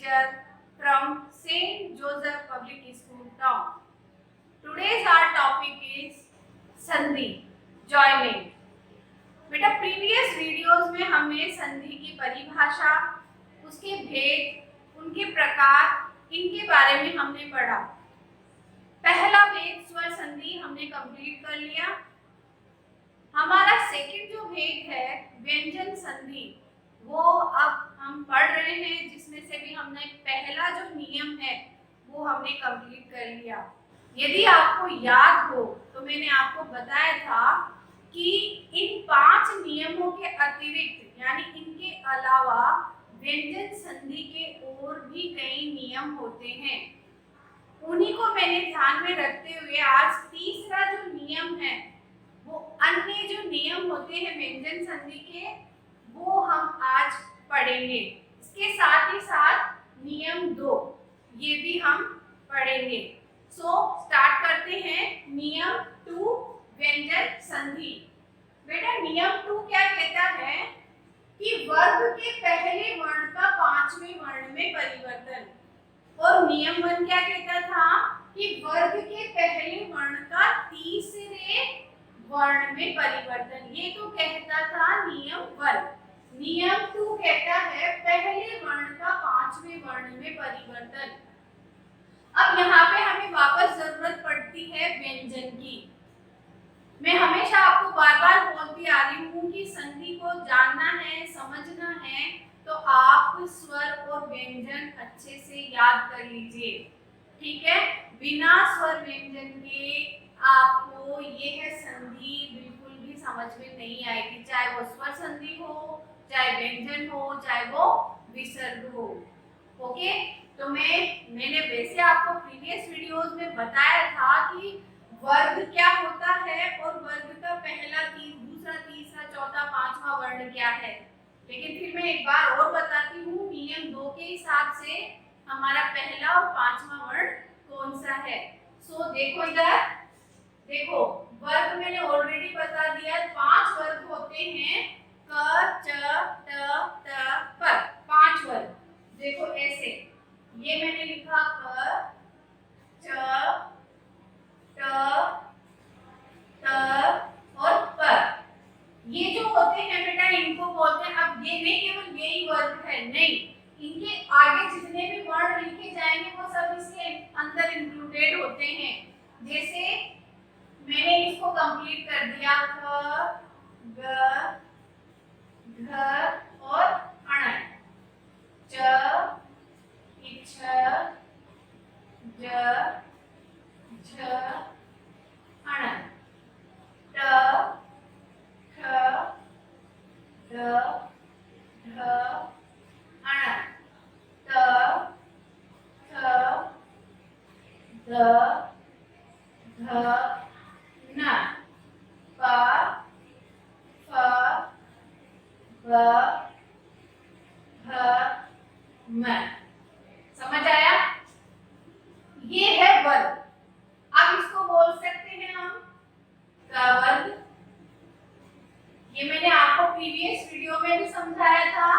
teacher from St. Joseph Public School Town. Today's our topic is संधि, joining. बेटा previous videos में हमने संधि की परिभाषा, उसके भेद, उनके प्रकार, इनके बारे में हमने पढ़ा। पहला भेद स्वर संधि हमने कंप्लीट कर लिया। हमारा सेकंड जो भेद है व्यंजन संधि, वो अब हम पढ़ रहे हैं, जिसमें से भी हमने पहला जो नियम है वो हमने कंप्लीट कर लिया। यदि आपको याद हो तो मैंने आपको बताया था कि इन 5 नियमों के अतिरिक्त यानी इनके अलावा व्यंजन संधि के और भी कई नियम होते हैं। उन्हीं को मैंने ध्यान में रखते हुए आज तीसरा जो नियम है, वो अन्य जो नियम होते हैं व्यंजन संधि के, वो हम आज पढ़ेंगे। इसके साथ ही साथ नियम 2 ये भी हम पढ़ेंगे। सो स्टार्ट करते हैं। नियम 2 व्यंजन संधि। बेटा नियम 2 क्या कहता है कि वर्ग के पहले वर्ण का 5वें वर्ण में परिवर्तन, और नियम 1 क्या कहता था कि वर्ग के पहले वर्ण का तीसरे वर्ण में परिवर्तन। ये तो कहता था नियम 1। नियम 2 कहता है पहले वर्ण का 5वें वर्ण में परिवर्तन। अब यहाँ पे हमें वापस जरूरत पड़ती है व्यंजन की। मैं हमेशा आपको बार-बार बोलती आ रही हूँ कि संधि को जानना है, समझना है, तो आप स्वर और व्यंजन अच्छे से याद कर लीजिए, ठीक है। बिना स्वर व्यंजन के आपको ये है संधि बिल्कुल भी समझ में नहीं आएगी, चाहे वो स्वर संधि हो, चाहे व्यंजन हो, चाहे वो विसर्ग हो। ओके, तो मैंने वैसे आपको प्रीवियस वीडियोस में बताया था कि वर्ग क्या होता है और वर्ग का पहला, दूसरा, तीसरा, चौथा, 5वां वर्ण क्या है। लेकिन फिर मैं एक बार और बताती हूँ, नियम 2 के हिसाब से हमारा पहला और 5वां वर्ण कौन सा है। सो देखो इधर, देखो वर्ग मैंने ऑलरेडी बता दिया। 5 वर्ग होते हैं, क, च, त, प, 5 वर्ग। देखो ऐसे, ये मैंने लिखा क, च, ट, त और प। ये जो होते हैं बेटा, इनको बोलते हैं, अब ये नहीं केवल यही वर्ग है, नहीं, इनके आगे जितने भी वर्ण लिखे जाएंगे वो सब इसके अंदर इंक्लूडेड होते हैं। जैसे मैंने इसको कंप्लीट कर दिया, ख, ग, घ और अण, च, इछ, ज, झ, अण, ट, ठ, ड, ढ, अण, त, थ, द, ध, न, प, फ, ब, भ, म। समझ आया? ये है वर्ग। अब इसको बोल सकते हैं हम वर्ग। ये मैंने आपको प्रीवियस वीडियो में भी समझाया था।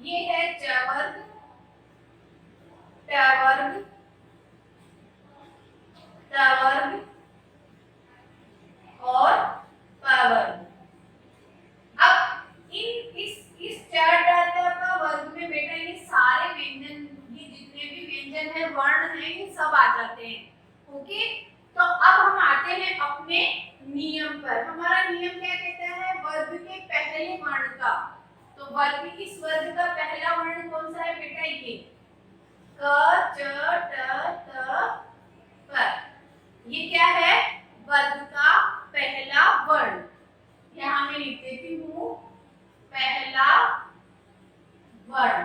ये है च वर्ग, ट वर्ग, त वर्ग और प वर्ग। अब इस च, ट, त, प वर्ग में बेटा ये सारे व्यंजन, ये जितने भी व्यंजन है, वर्ण है, ये सब आ जाते हैं। ओके, तो अब हम आते हैं अपने नियम पर। हमारा नियम क्या कहता है? वर्ग के पहले वर्ण का। तो वर्ग, इस वर्ग का पहला वर्ण कौन सा है बेटा? ये क, च, ट, त, प। ये क्या है? वर्ग का पहला वर्ण। यहाँ मैं लिख देती हूँ पहला वर्ण।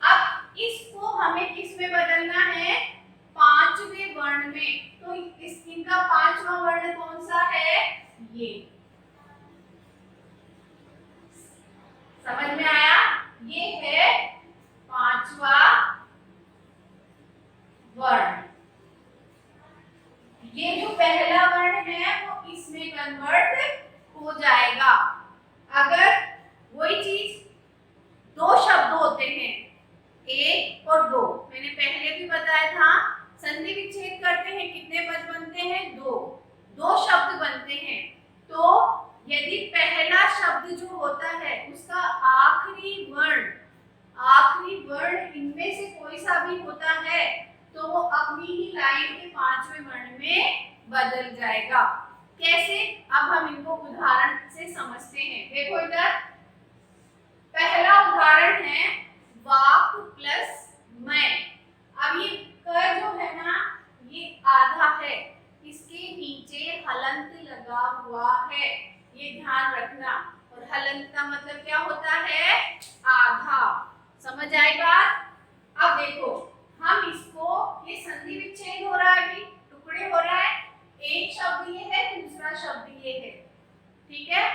अब इसको हमें किस में बदलना है? 5वें वर्ण में। तो इनका 5वां वर्ण कौन सा है? ये। समझ में आया? ये है 5वां वर्ण। ये जो पहला वर्ण है वो इसमें कन्वर्ट हो जाएगा। अगर वही चीज 2 शब्द होते हैं, 1 और 2, वर्ण इनमें से कोई सा भी होता है तो वो अपनी ही लाइन के पांचवें वर्ण में बदल जाएगा। कैसे? अब हम इनको उदाहरण से समझते हैं। देखो इधर पहला उदाहरण है वाक प्लस मैं। अब ये क जो है ना ये आधा है, इसके नीचे हलंत लगा हुआ है, ये ध्यान रखना। और हलंत का मतलब क्या होता है? आधा। समझ आई बात? अब देखो हम इसको, ये संधि विच्छेद हो रहा है, अभी टुकड़े हो रहा है, एक शब्द ये है, दूसरा शब्द ये है, ठीक है।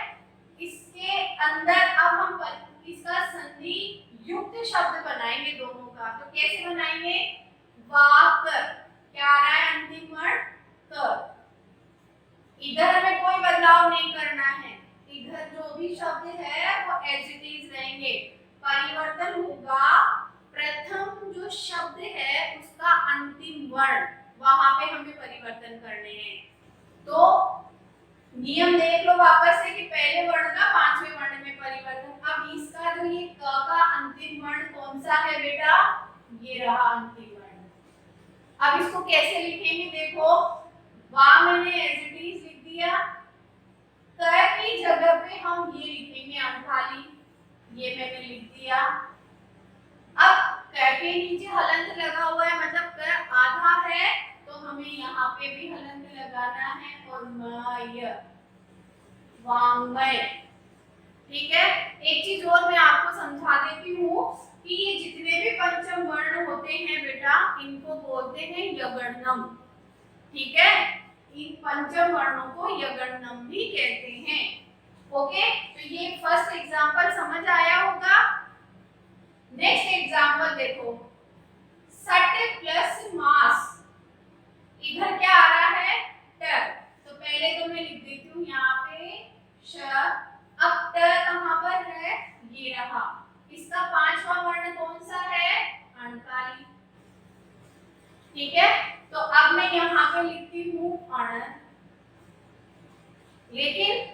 इसके अंदर अब हम इसका संधि युक्त शब्द बनाएंगे दोनों का। तो कैसे बनाएंगे? वाक, क्या आ रहा है अंतिम वर्ण? क। इधर हमें कोई बदलाव नहीं करना है, इधर जो भी शब्द है वो एज इट इज रहेंगे। परिवर्तन होगा प्रथम जो शब्द है उसका अंतिम वर्ण, वहां पे हमें परिवर्तन करने हैं। तो नियम देख लो वापस से कि पहले वर्ण का पांचवें वर्ण में परिवर्तन। अब इसका जो ये क का अंतिम वर्ण कौन सा है बेटा? ये रहा अंतिम वर्ण। अब इसको कैसे लिखेंगे? देखो वा मैंने एज इट इज लिख दिया, क की जगह पे हम ये लिखेंगे अंखाली, ये मैंने लिख दिया। अब क के नीचे हलंत लगा हुआ है, मतलब क आधा है तो हमें यहाँ पे भी हलंत लगाना है, और मय, वांग्मय। ठीक है। एक चीज और मैं आपको समझा देती हूँ कि ये जितने भी पंचम वर्ण होते हैं बेटा, इनको बोलते हैं यगणनम। ठीक है, इन पंचम वर्णों को यगणनम भी कहते हैं। ओके, तो ये फर्स्ट एग्जांपल समझ आया होगा। नेक्स्ट एग्जांपल देखो, सट प्लस मास। इधर क्या आ रहा है? ट। तो पहले तो मैं लिख देती हूँ यहाँ पे श। अब ट कहाँ पर है? ये रहा। इसका पांचवा वर्ण कौन सा है? अणकाली। ठीक है, तो अब मैं यहाँ पे लिखती हूँ अण, लेकिन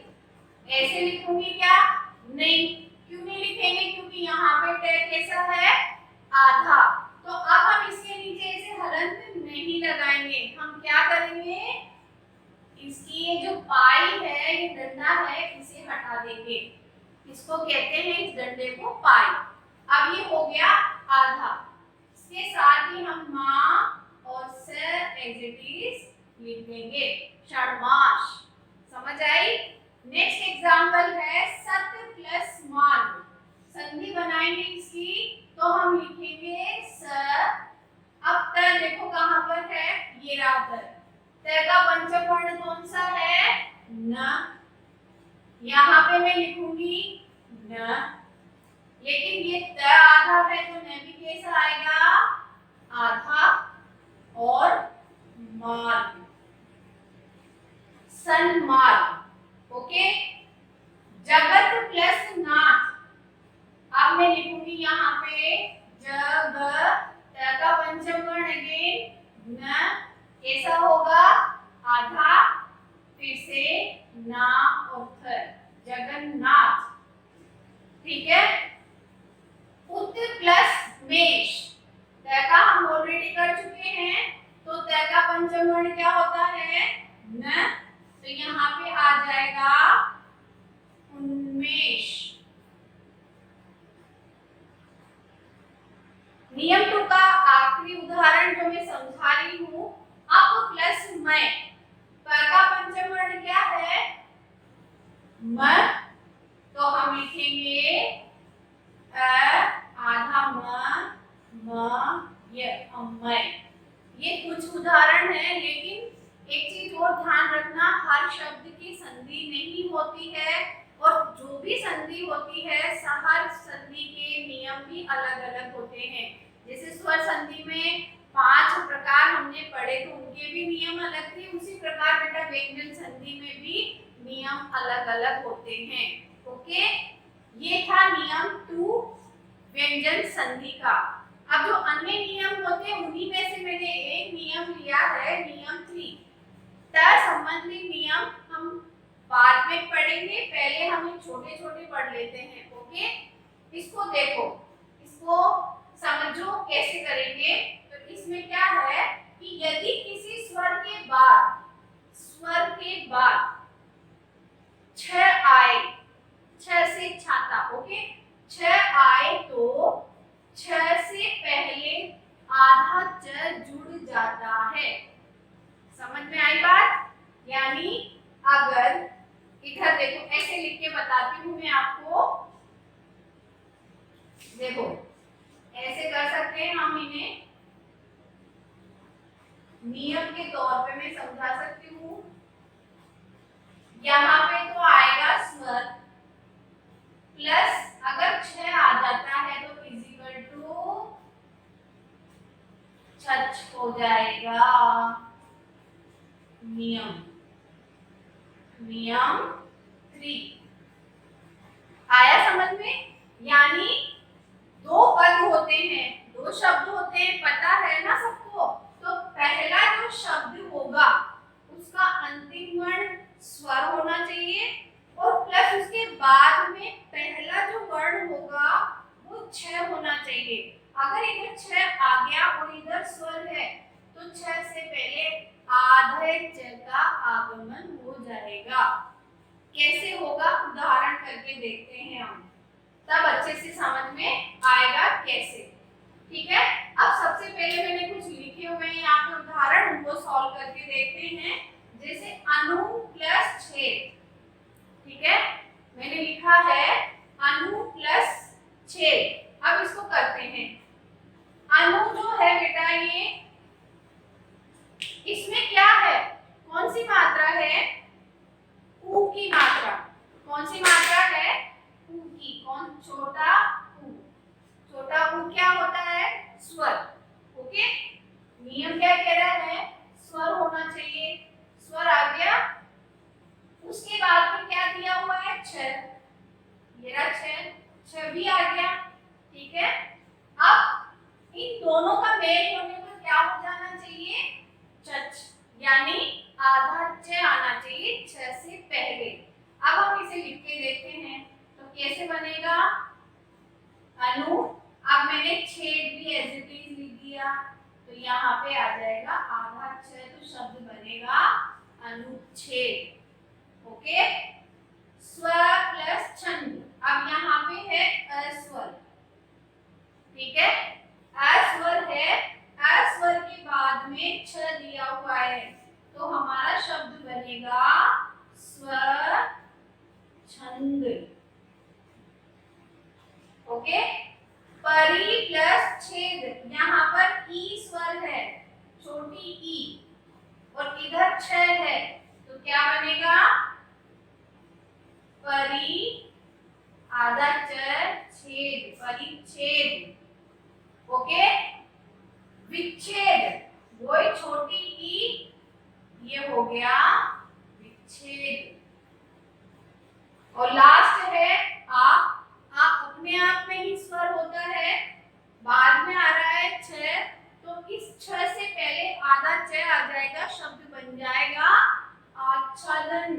ऐसे लिखूंगी क्या? नहीं। क्यों नहीं लिखेंगे? क्योंकि यहाँ पे ट कैसा है? आधा। तो अब हम इसके नीचे ऐसे हलंत नहीं लगाएंगे, हम क्या करेंगे? इसकी ये जो पाई है, ये डंडा है, इसे हटा देंगे। इसको कहते हैं, इस डंडे को पाई। अब ये हो गया आधा। इसके साथ ही हम मां और स एज इट इज लिख देंगे, षण्मास। समझ आई? नेक्स्ट एग्जांपल है सत प्लस मान। संधि बनाएंगे इसकी, तो हम लिखेंगे स। अब त देखो कहां पर है? ये रहा त। त का पंचम वर्ण कौन सा है? न। यहाँ पे मैं लिखूंगी न, लेकिन ये त आधा है तो न भी कैसा आएगा? आधा। और मार्ग, सन्मार्ग। ओके। जगत प्लस नाथ। अब मैं लिखूंगी यहाँ पे जग, त का पंचम वर्ण अगेन न, कैसा होगा? आधा, फिर से ना और थर, जगन्नाथ। ठीक है। उत प्लस मेष। त का हम ऑलरेडी कर चुके हैं, तो त का पंचम वर्ण क्या होता है? न। तो यहाँ पे आ जाएगा उन्मेष। नियम 2 का आखिरी उदाहरण जो मैं समझा रही हूँ, अप प्लस मैं। प का पंचम वर्ण क्या है? म। तो हम लिखेंगे आधा म ये अमय। ये कुछ उदाहरण है, लेकिन एक चीज और ध्यान रखना, हर शब्द की संधि नहीं होती है, और जो भी संधि होती है हर संधि के नियम भी अलग अलग होते हैं। जैसे स्वर संधि में 5 प्रकार हमने पढ़े तो उनके भी नियम अलग थे, उसी प्रकार बेटा व्यंजन संधि में भी नियम अलग अलग होते हैं। ओके, ये था नियम 2 व्यंजन संधि का। अब जो अन्य नियम होते हैं उन्हीं में से मैंने एक नियम लिया है, नियम 3। त संबंधी नियम हम बाद में पढ़ेंगे, पहले हम छोटे छोटे पढ़ लेते हैं। ओके, इसको देखो, इसको समझ कैसे करेंगे, तो इसमें क्या है कि यदि किसी स्वर के बाद छ आए, छ से छाता, ओके, छ आए तो छ से पहले आधा च जुड़ जाता है। समझ में आई बात? यानी अगर इधर देखो, ऐसे लिख के बताती हूँ मैं आपको, देखो ऐसे कर सकते हैं हम इन्हें, नियम के तौर पे मैं समझा सकती हूँ। यहाँ पे तो आएगा स्वर प्लस अगर छ आ जाता है तो इजिकल टू छच हो जाएगा। नियम 3 आया समझ में? यानी दो पद होते हैं, दो शब्द होते हैं, पता है ना सबको। तो पहला जो शब्द होगा उसका अंतिम वर्ण स्वर होना चाहिए और प्लस उसके बाद में पहला जो वर्ण होगा वो छ होना चाहिए। अगर इधर छ आ गया और इधर स्वर है तो छ से पहले आधे च का आगमन हो जाएगा। कैसे होगा उदाहरण करके देखते हैं हम, तब अच्छे से समझ में आएगा कैसे। ठीक है, अब सबसे पहले मैंने कुछ लिखे हुए हैं यहाँ पे उदाहरण, उनको सॉल्व करके देखते हैं। जैसे अनु प्लस छेद, ठीक है, मैंने लिखा है अनु प्लस छेद। अब इसको करते हैं। अनु जो है बेटा ये, इसमें क्या है, कौन सी मात्रा है, ऊ की मात्रा। कौन सी मात्रा है, ऊ की। कौन, छोटा ऊ। छोटा ऊ क्या होता है, स्वर। ओके, नियम क्या कह रहा है, स्वर होना चाहिए। स्वर आ गया, उसके बाद में क्या दिया हुआ है, छ, ये रहा छ भी आ गया। ठीक है, अब इन दोनों का मेल होने पर क्या हो जाना चाहिए, चच, यानी आधा च आना चाहिए छ से पहले। अब हम इसे लिख के देखते हैं तो कैसे बनेगा, अनु, अब मैंने छेद भी एज इट इज लिख दिया तो यहाँ पे आ जाएगा आधा छ, तो शब्द बनेगा अनुच्छेद। ओके, स्वर प्लस छंद। अब यहाँ पे है अस्वर, ठीक है, अस्वर है, अस्वर के बाद में छ दिया हुआ है तो हमारा शब्द बनेगा स्वर छंद। ओके, परी प्लस छेद, यहाँ पर ई स्वर है, छोटी ई, और इधर छ है तो क्या बनेगा, परी आधा च छेद, परिच्छेद। ओके, विच्छेद, वही छोटी ई, ये हो गया विच्छेद। और लास्ट है आ अपने आप में ही स्वर होता है, बाद में आ रहा है छ, तो इस छ से पहले आधा च आ जाएगा, शब्द बन जाएगा आच्छादन।